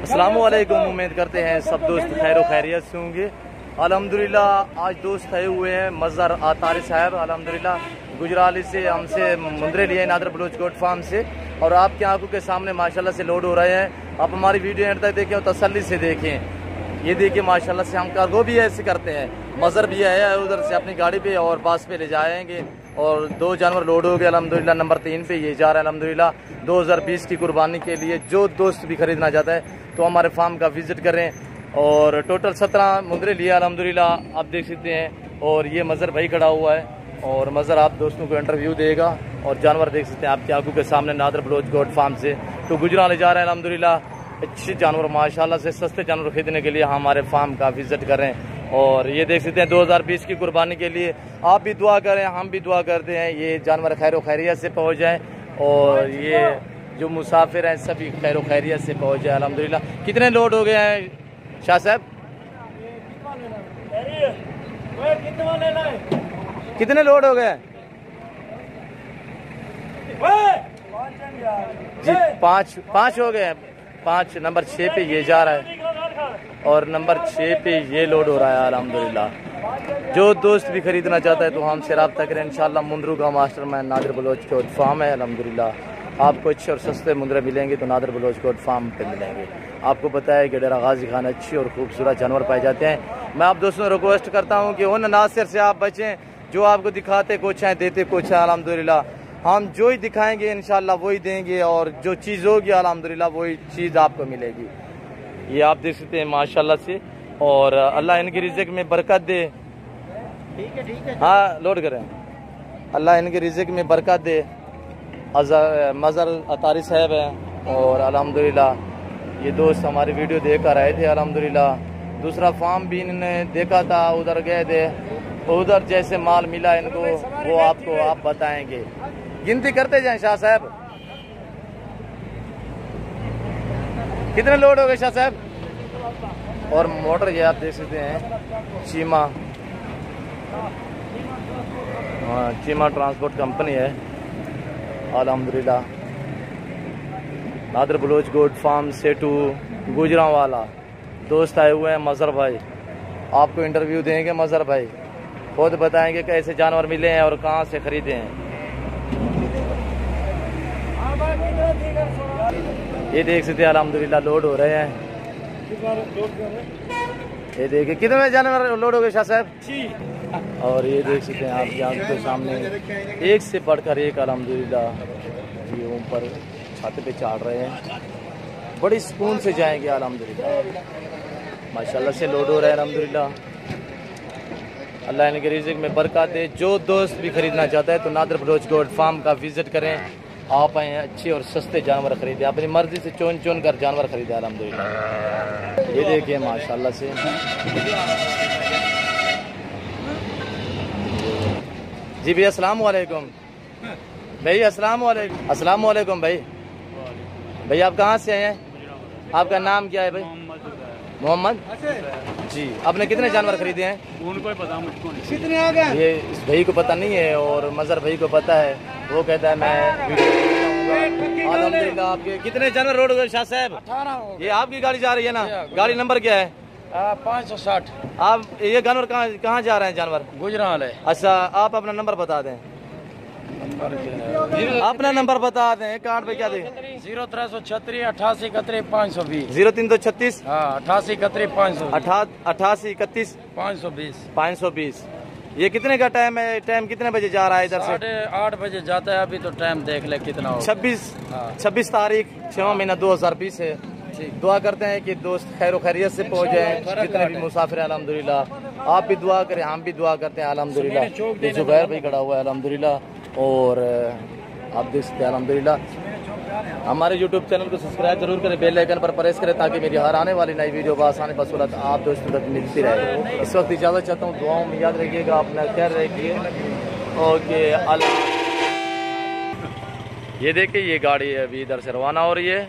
अस्सलामु अलैकुम। उम्मीद करते हैं सब दोस्त खैर खैरियत से होंगे। अल्हम्दुलिल्लाह आज दोस्त आए हुए हैं मज़र अतारी साहब। अल्हम्दुलिल्लाह गुजराली से हमसे मुंदरे लिए नादर बलोच गोट फार्म से, और आपकी आंखों के सामने माशाल्लाह से लोड हो रहे हैं। आप हमारी वीडियो एंड तक देखें और तसल्ली से देखें। ये देखिए माशाल्लाह से हम कार्गो भी ऐसे करते हैं, मज़र भी है उधर से अपनी गाड़ी पे और बास पे ले जाएंगे। और 2 जानवर लोड हो गए अल्हम्दुलिल्लाह। नंबर 3 पे ये जा रहा है अल्हम्दुलिल्लाह 2020 की कुर्बानी के लिए। जो दोस्त भी खरीदना चाहता है तो हमारे फार्म का विज़िट करें। और टोटल 17 मुंदरे लिए अल्हम्दुलिल्लाह, आप देख सकते हैं। और ये मज़र भाई खड़ा हुआ है और मज़र आप दोस्तों को इंटरव्यू देगा। और जानवर देख सकते हैं आपकी आंखों के सामने नादर बलोच गोट फार्म से तो गुजराल जा रहे हैं अल्हम्दुलिल्लाह। अच्छे जानवर माशाल्लाह से सस्ते जानवर खरीदने के लिए हमारे फार्म का विज़िट करें। और ये देख सकते हैं 2020 की कुर्बानी के लिए आप भी दुआ करें, हम भी दुआ करते हैं ये जानवर खैर खैरियत से पहुँच जाएँ और ये जो मुसाफिर हैं सभी खैर खैरियत से पहुँच जाए अल्हम्दुलिल्लाह। कितने लोड हो गए हैं शाह साहब? कितने लोड हो गए जी? 5 हो गए हैं। 5 नंबर 6 पे ये जा रहा है और नंबर 6 पे ये लोड हो रहा है अल्हम्दुलिल्लाह। जो दोस्त भी खरीदना चाहता है तो हमसे रब्ता करें इंशाल्लाह। मुंदरू का master man Nadir Baloch goat farm है अल्हम्दुलिल्लाह। आपको अच्छे और सस्ते मुंदरे मिलेंगे तो नादर बलोच गोट फार्म पे मिलेंगे। आपको पता है कि डेरा गाजी खान अच्छी और खूबसूरत जानवर पाए जाते हैं। मैं आप दोस्तों को रिक्वेस्ट करता हूँ कि उन नासिर से आप बचें जो आपको दिखाते कुछ हैं देते कुछ हैं अल्हम्दुलिल्लाह। हम जो ही दिखाएंगे इंशाल्लाह वही देंगे और जो चीज़ होगी अल्हम्दुलिल्लाह वही चीज़ आपको मिलेगी। ये आप देख सकते हैं माशाल्लाह से। और अल्लाह इनकी रिज़्क़ में बरकत दे। ठीक है हाँ लोड करें। अल्लाह इनकी रिज़्क़ में बरकत दे। मज़र अतारी साहब हैं और अल्हम्दुलिल्लाह ये दोस्त हमारी वीडियो देख कर आए थे अल्हम्दुलिल्लाह। दूसरा फार्म भी इन्होंने देखा था, उधर गए थे, उधर जैसे माल मिला इनको वो आपको आप बताएंगे। गिनती करते जाएं शाह साहब। कितने लोड हो गए शाह साहब? और मोटर ये आप देख सकते हैं चीमा, चीमा ट्रांसपोर्ट कंपनी है अल्हम्दुलिल्लाह। नादर बलोच गोट फार्म से टू गुजरांवाला दोस्त आए हुए हैं मज़र भाई। आपको इंटरव्यू देंगे मज़र भाई, खुद बताएंगे कैसे जानवर मिले हैं और कहाँ से खरीदे हैं। ये देख सकते हैं अल्हम्दुलिल्लाह लोड हो रहे हैं। ये देखिए कितने जानवर लोड हो गए शाह साहब? और ये देख सकते हैं आप आंखों के सामने एक से बढ़कर एक अल्हम्दुलिल्लाह ये ऊपर छत पे चढ़ रहे हैं। बड़ी सुकून से जाएंगे अल्हम्दुलिल्लाह। माशाल्लाह से लोड हो रहे हैं अल्हम्दुलिल्लाह। अल्लाह इनके रिज़्क़ में बरकत दे। जो दोस्त भी खरीदना चाहता है तो नादर बलोच गोट फार्म का विज़िट करें। आप आए अच्छे और सस्ते जानवर खरीदे, अपनी मर्जी से चुन चुन कर जानवर खरीदे अल्हम्दुलिल्लाह। ये देखिए माशाल्लाह से। जी भैया अस्सलाम वालेकुम। भैया अस्सलाम वालेकुम। अस्सलाम वालेकुम भाई। भैया आप कहाँ से आए हैं? आपका नाम क्या है भाई? मोहम्मद जी। आपने कितने जानवर खरीदे हैं? उनको ही पता, मुझको नहीं। कितने आ गए? ये इस भाई को पता नहीं है और मज़र भाई को पता है। वो कहता है मैं वीडियो अल्हम्दुलिल्लाह। आपके कितने जानवर रोड हुए शाह साहब? 18। ये आपकी गाड़ी जा रही है ना? गाड़ी नंबर क्या है? 560। आप ये जानवर कहाँ जा रहे हैं जानवर? गुजराल है। अच्छा आप अपना नंबर बता दें। अपना नंबर बता दें कार्ड पे क्या दें? 0336 88 31 520। 0336 88 31 520। 88 31 520। 520। ये कितने का टाइम है? टाइम कितने बजे जा रहा है इधर से? 8:30 बजे जाता है। अभी तो टाइम देख ले कितना हो। 26 तारीख 6वां महीना 2020 है। दुआ करते हैं कि दोस्त खैर खैरियत से पहुँच जाए जितने भी मुसाफिर हैं अल्हम्दुलिल्लाह। आप भी दुआ करें, हम भी दुआ करते हैं अल्हम्दुलिल्लाह। ये जुबैर भी खड़ा हुआ है अल्हम्दुलिल्लाह। और आप देख सकते हैं अल्हम्दुलिल्लाह। हमारे यूट्यूब चैनल को सब्सक्राइब जरूर करें, बेल आइकन पर प्रेस करें ताकि मेरी हर आने वाली नई वीडियो बआसानी बसूरत आप दोस्तों तक मिलती रहे। इस वक्त इजाज़त चाहता हूँ, दुआओं में याद रखिएगा, अपना ख्याल रखिए। ओके अल्लाह। ये देखिए ये गाड़ी अभी इधर से रवाना हो रही है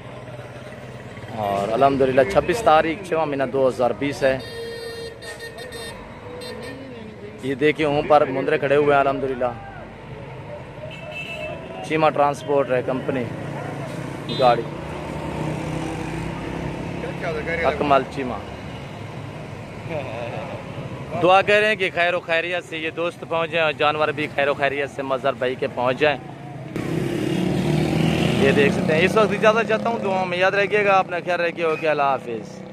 और अल्हम्दुलिल्लाह 26 तारीख 6वां महीना 2020 है। ये देखिए ऊपर मुंदरे खड़े हुए हैं अल्हम्दुलिल्लाह। चीमा ट्रांसपोर्ट है कंपनी गाड़ी। अकमल चीमा। दुआ कर रहे हैं कि खैर खैरियत से ये दोस्त पहुँच जाएँ और जानवर भी खैर खैरियत से मज़हर भाई के पहुँच जाएँ। ये देख सकते हैं। इस वक्त इजाज़त चाहता हूँ, दुआ में याद रखिएगा, अपना ख्याल रखिए। ओके, अल्लाह हाफिज़।